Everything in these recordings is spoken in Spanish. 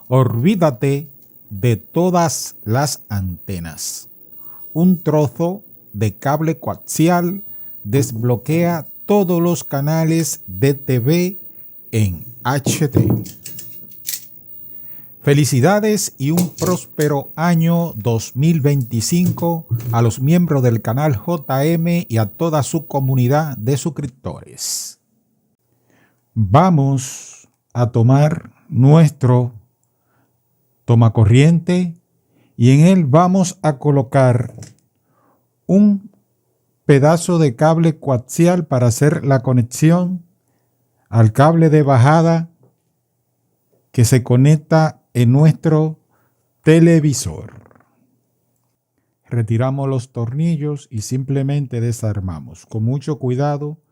Olvídate de todas las antenas. Un trozo de cable coaxial desbloquea todos los canales de TV en HD. Felicidades y un próspero año 2025 a los miembros del canal JM y a toda su comunidad de suscriptores. Vamos a tomar nuestro tomacorriente y en él vamos a colocar un pedazo de cable coaxial para hacer la conexión al cable de bajada que se conecta en nuestro televisor. Retiramos los tornillos y simplemente desarmamos. Con mucho cuidado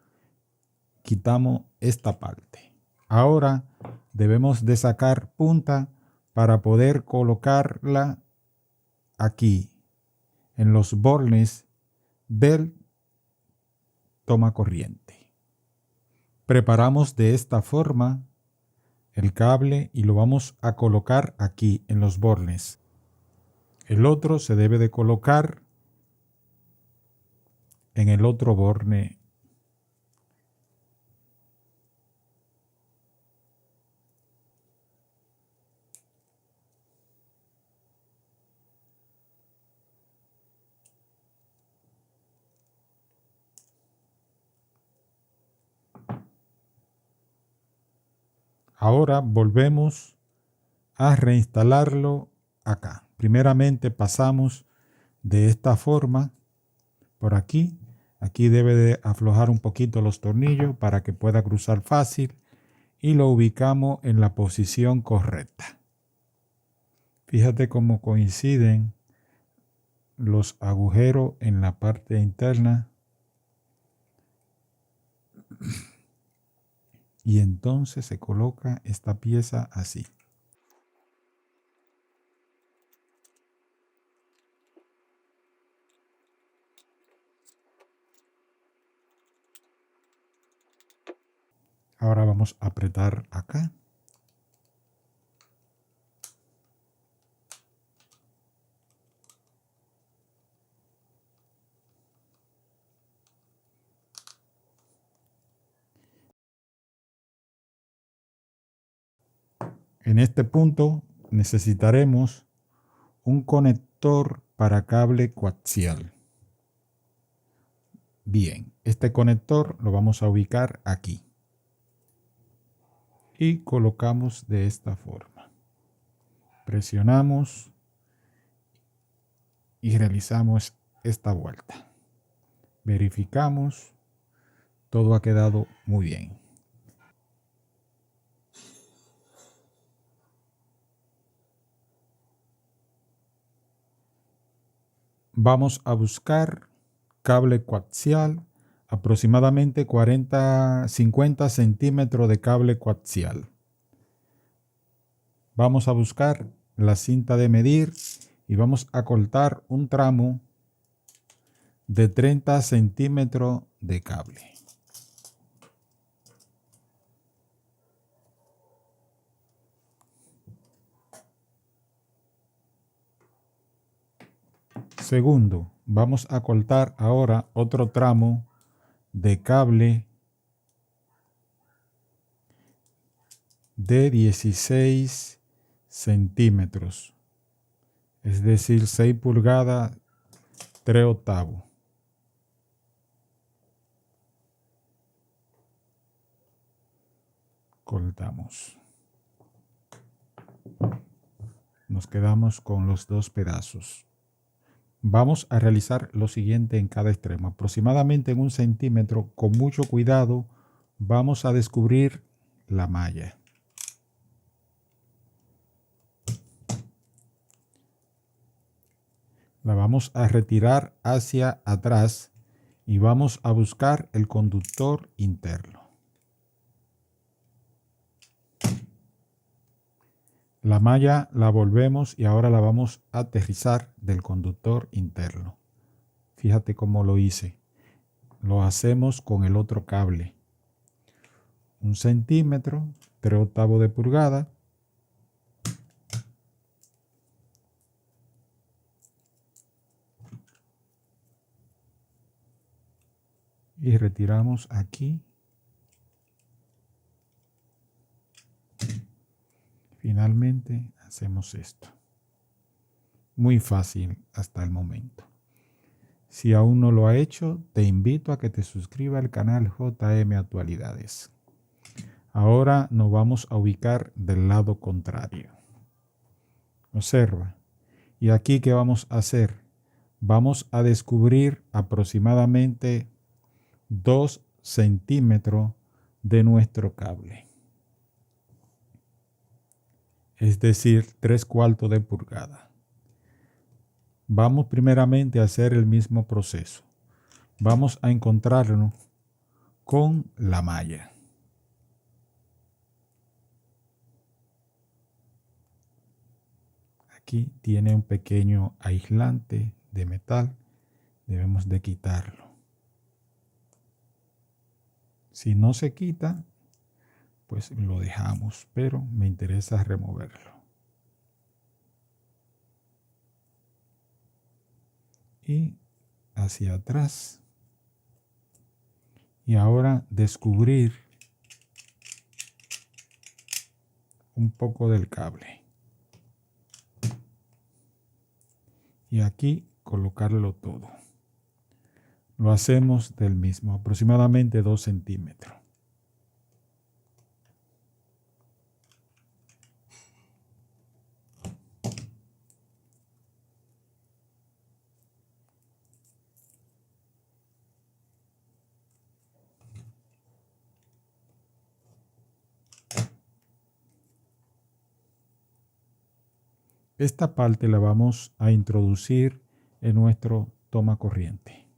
quitamos esta parte. Ahora debemos de sacar punta para poder colocarla aquí en los bornes del tomacorriente. Preparamos de esta forma el cable y lo vamos a colocar aquí en los bornes. El otro se debe de colocar en el otro borne. Ahora volvemos a reinstalarlo acá. Primeramente pasamos de esta forma por aquí. Aquí debe de aflojar un poquito los tornillos para que pueda cruzar fácil y lo ubicamos en la posición correcta. Fíjate cómo coinciden los agujeros en la parte interna. Y entonces se coloca esta pieza así. Ahora vamos a apretar acá. En este punto necesitaremos un conector para cable coaxial. Bien, este conector lo vamos a ubicar aquí. Y colocamos de esta forma. Presionamos y realizamos esta vuelta. Verificamos. Todo ha quedado muy bien. Vamos a buscar cable coaxial, aproximadamente 50 centímetros de cable coaxial. Vamos a buscar la cinta de medir y vamos a cortar un tramo de 30 centímetros de cable. Segundo, vamos a cortar ahora otro tramo de cable de 16 centímetros, es decir, 6 pulgadas, 3/8. Cortamos. Nos quedamos con los dos pedazos. Vamos a realizar lo siguiente en cada extremo. Aproximadamente en 1 centímetro, con mucho cuidado, vamos a descubrir la malla. La vamos a retirar hacia atrás y vamos a buscar el conductor interno. La malla la volvemos y ahora la vamos a aterrizar del conductor interno. Fíjate cómo lo hice. Lo hacemos con el otro cable. 1 centímetro, 3/8 de pulgada. y retiramos aquí. Finalmente hacemos esto. Muy fácil hasta el momento. Si aún no lo ha hecho, te invito a que te suscribas al canal JM Actualidades. Ahora nos vamos a ubicar del lado contrario. Observa. Y aquí, ¿qué vamos a hacer? Vamos a descubrir aproximadamente 2 centímetros de nuestro cable. Es decir, 3/4 de pulgada. Vamos primeramente a hacer el mismo proceso. Vamos a encontrarnos con la malla. Aquí tiene un pequeño aislante de metal. Debemos de quitarlo. Si no se quita, pues lo dejamos, pero me interesa removerlo. Y hacia atrás. Y ahora descubrir un poco del cable. Y aquí colocarlo todo. Lo hacemos del mismo, aproximadamente 2 centímetros. Esta parte la vamos a introducir en nuestro toma corriente.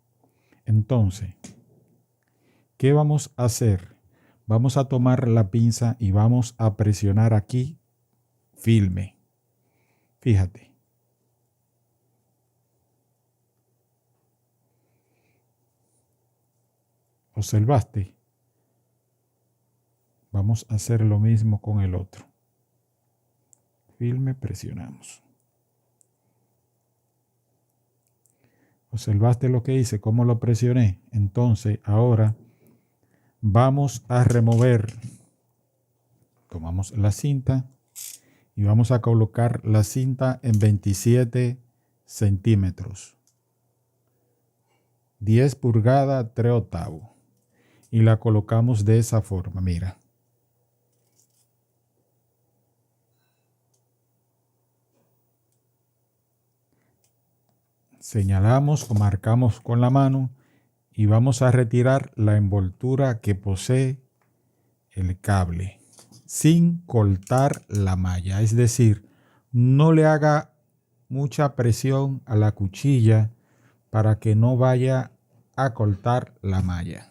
Entonces, ¿qué vamos a hacer? Vamos a tomar la pinza y vamos a presionar aquí firme. Fíjate. ¿Observaste? Vamos a hacer lo mismo con el otro. Firme, presionamos. ¿Observaste lo que hice? ¿Cómo lo presioné? Entonces, ahora vamos a remover. Tomamos la cinta y vamos a colocar la cinta en 27 centímetros. 10 pulgadas, 3/8. Y la colocamos de esa forma, mira. Señalamos o marcamos con la mano y vamos a retirar la envoltura que posee el cable sin cortar la malla. Es decir, no le haga mucha presión a la cuchilla para que no vaya a cortar la malla.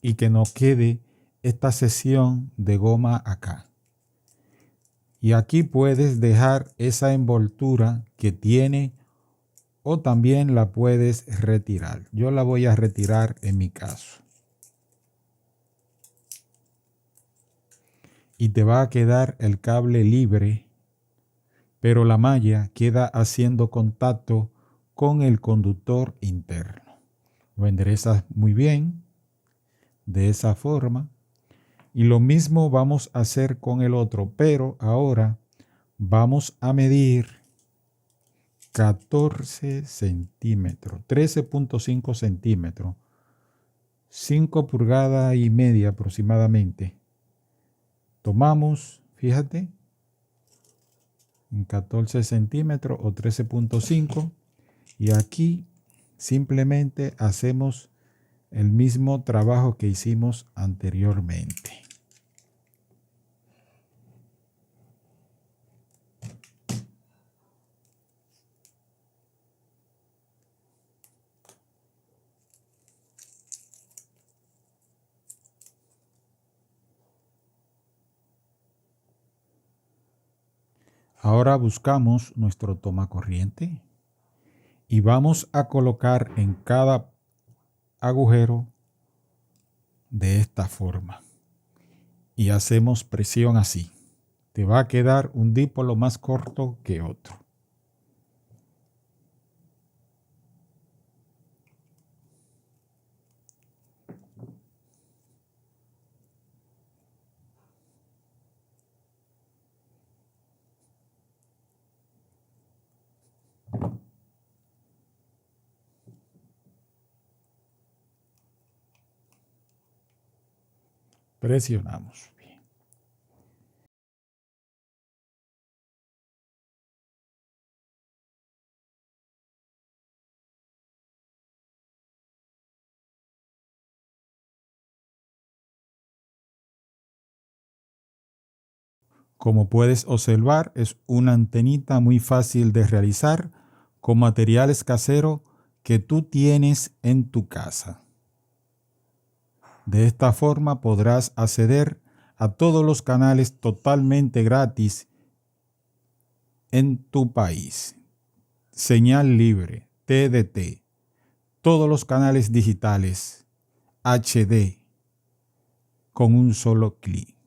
Y que nos quede esta sección de goma acá. Y aquí puedes dejar esa envoltura que tiene o también la puedes retirar. Yo la voy a retirar en mi caso. Y te va a quedar el cable libre, pero la malla queda haciendo contacto con el conductor interno. Lo enderezas muy bien de esa forma. Y lo mismo vamos a hacer con el otro, pero ahora vamos a medir 14 centímetros, 13.5 centímetros, 5 pulgadas y media aproximadamente. Tomamos, fíjate, en 14 centímetros o 13.5 y aquí simplemente hacemos el mismo trabajo que hicimos anteriormente. Ahora buscamos nuestro toma corriente y vamos a colocar en cada agujero de esta forma y hacemos presión así. Te va a quedar un dipolo más corto que otro. Presionamos. Bien. Como puedes observar, es una antenita muy fácil de realizar con materiales caseros que tú tienes en tu casa. De esta forma podrás acceder a todos los canales totalmente gratis en tu país. Señal libre, TDT, todos los canales digitales, HD, con un solo clic.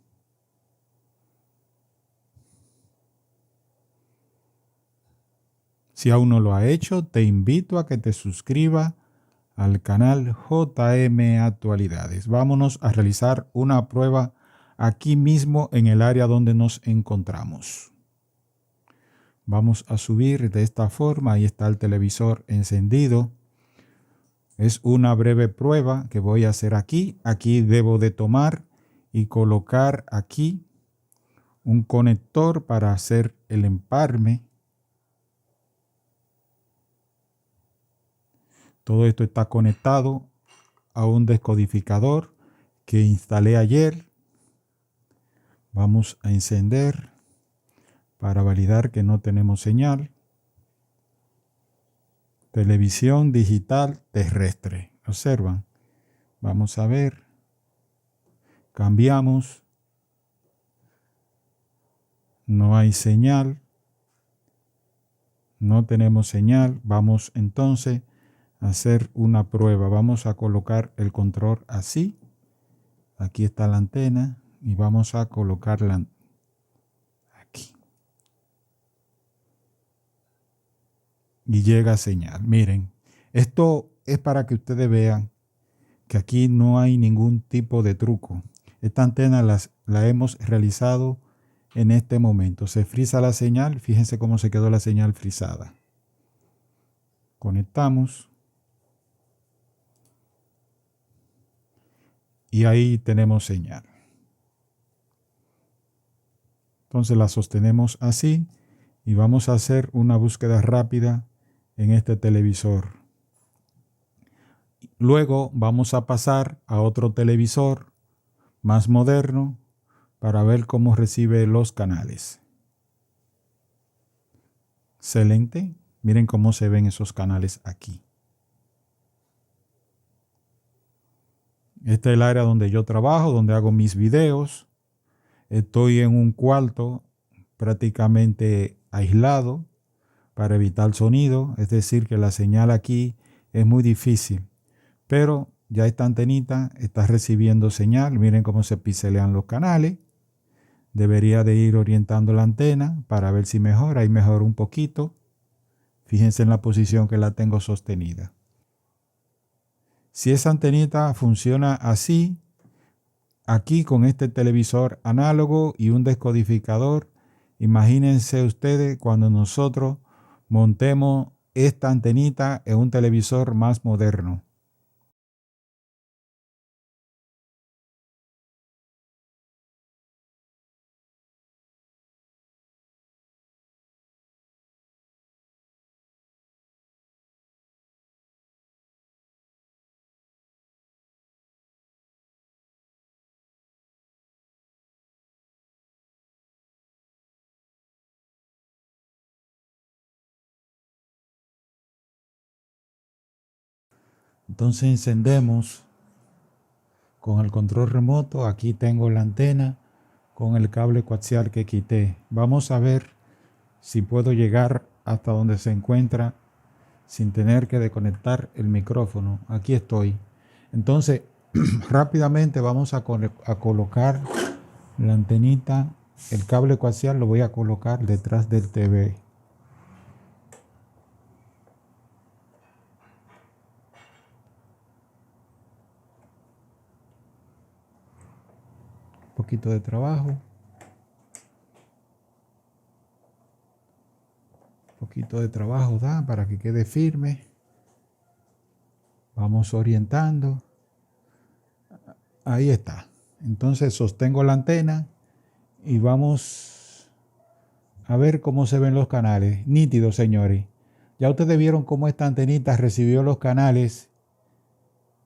Si aún no lo ha hecho, te invito a que te suscribas al canal JM Actualidades. Vámonos a realizar una prueba aquí mismo en el área donde nos encontramos. Vamos a subir de esta forma. Ahí está el televisor encendido. Es una breve prueba que voy a hacer aquí. Aquí debo de tomar y colocar aquí un conector para hacer el empalme. Todo esto está conectado a un descodificador que instalé ayer. Vamos a encender para validar que no tenemos señal. Televisión digital terrestre. Observan. Vamos a ver. Cambiamos. No hay señal. No tenemos señal. Vamos entonces a hacer una prueba. Vamos a colocar el control así. Aquí está la antena y vamos a colocarla aquí. Y llega señal. Miren, esto es para que ustedes vean que aquí no hay ningún tipo de truco. Esta antena la hemos realizado en este momento. Se frisa la señal. Fíjense cómo se quedó la señal frisada. Conectamos. Y ahí tenemos señal. Entonces la sostenemos así y vamos a hacer una búsqueda rápida en este televisor. Luego vamos a pasar a otro televisor más moderno para ver cómo recibe los canales. Excelente. Miren cómo se ven esos canales aquí. Este es el área donde yo trabajo, donde hago mis videos. Estoy en un cuarto prácticamente aislado para evitar sonido. Es decir, que la señal aquí es muy difícil. Pero ya esta antenita está recibiendo señal. Miren cómo se pixelean los canales. Debería de ir orientando la antena para ver si mejora. Ahí mejora un poquito. Fíjense en la posición que la tengo sostenida. Si esa antenita funciona así, aquí con este televisor análogo y un descodificador, imagínense ustedes cuando nosotros montemos esta antenita en un televisor más moderno. Entonces encendemos con el control remoto. Aquí tengo la antena con el cable coaxial que quité. Vamos a ver si puedo llegar hasta donde se encuentra sin tener que desconectar el micrófono. Aquí estoy. Entonces, rápidamente vamos a colocar la antenita. El cable coaxial lo voy a colocar detrás del TV. Un poquito de trabajo. Poquito de trabajo da para que quede firme. Vamos orientando. Ahí está. Entonces sostengo la antena y vamos a ver cómo se ven los canales. Nítido, señores. Ya ustedes vieron cómo esta antenita recibió los canales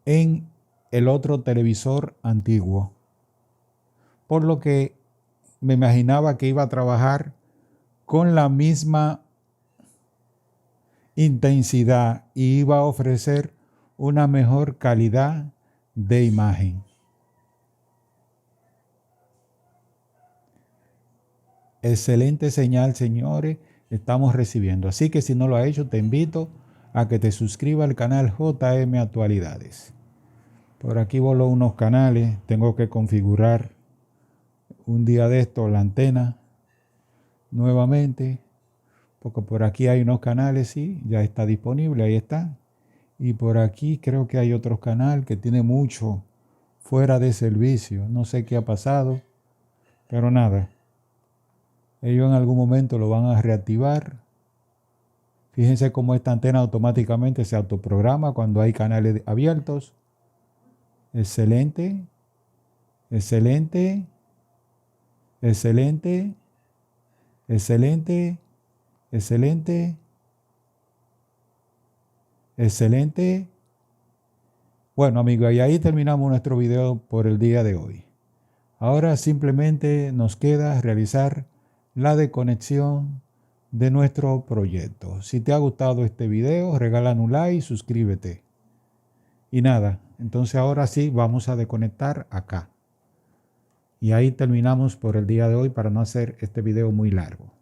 en el otro televisor antiguo. Por lo que me imaginaba que iba a trabajar con la misma intensidad y iba a ofrecer una mejor calidad de imagen. Excelente señal, señores, estamos recibiendo. Así que si no lo has hecho, te invito a que te suscribas al canal JM Actualidades. Por aquí voló unos canales, tengo que configurar un día de esto la antena nuevamente, porque por aquí hay unos canales, sí, ya está disponible, ahí está. Y por aquí creo que hay otro canal que tiene mucho fuera de servicio, no sé qué ha pasado, pero nada. Ellos en algún momento lo van a reactivar. Fíjense cómo esta antena automáticamente se autoprograma cuando hay canales abiertos. Excelente, excelente, excelente, excelente, excelente, excelente. Bueno, amigos, y ahí terminamos nuestro video por el día de hoy. Ahora simplemente nos queda realizar la desconexión de nuestro proyecto. Si te ha gustado este video, regálame un like y suscríbete. Y nada, entonces ahora sí vamos a desconectar acá. Y ahí terminamos por el día de hoy para no hacer este video muy largo.